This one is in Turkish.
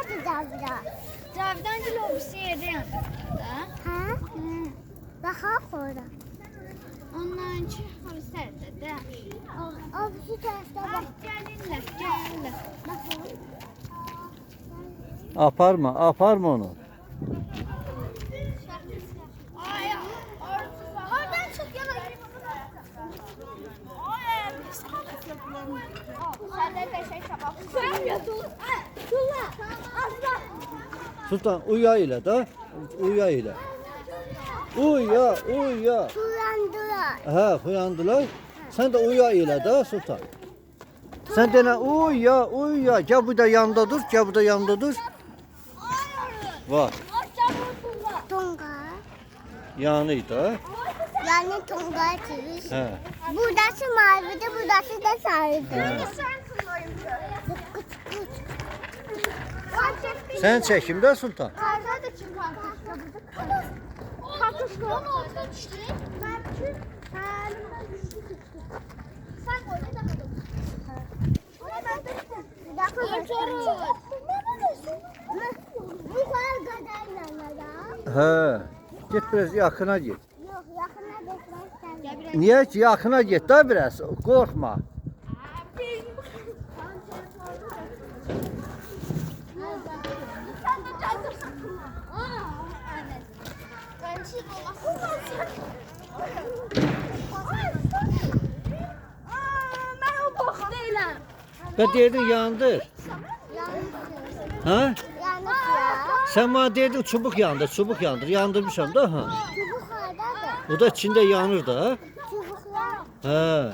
Nerede Cavidan? Cavidan gül o birisi yerdə yanında da. Ha? Bakalım orada. Onlarınki havislərdə də. O bir tarafta Ay, bak. gəlirlər. Bakalım. Aparma onu. Ay, oradan çık yana. Ay, sen de peşe çabuk. Sen ya dur. Tulla. Asla. Sultan uya ile da. Uya ile. Uya. Kullandılar. Ha uyandılar. Sen de uya ile da Sultan. Sen de ne uya. Gel bu da yanında dur. Gel bu da yanında dur. Var. Tonga. Yanıydı. Yani tonga çiviş. He. Buradası mavide, buradası da sarıdı. Sen çekimde Sultan. Karda da çık kartuşka. Onun orada düştü. Merkür. Halimden düştü. Sen orada da kadın. Bir dakika. Orçorun. Bu kadar kadarla ya. He. Git biraz yakına git. Yok yakına geçmek istemiyorum. Niye ki yakına git da biraz. Korkma. Sen de çaldırsın. Evet. Ben şey ben o bok değilim. Ben dedin yandır. Yanlış. Ha? Yanlış ya. Sen bana dedin çubuk yandır. Yandırmışam da ha. Çubuk orada da. O da içinde yanır da ha. Çubuklar. He.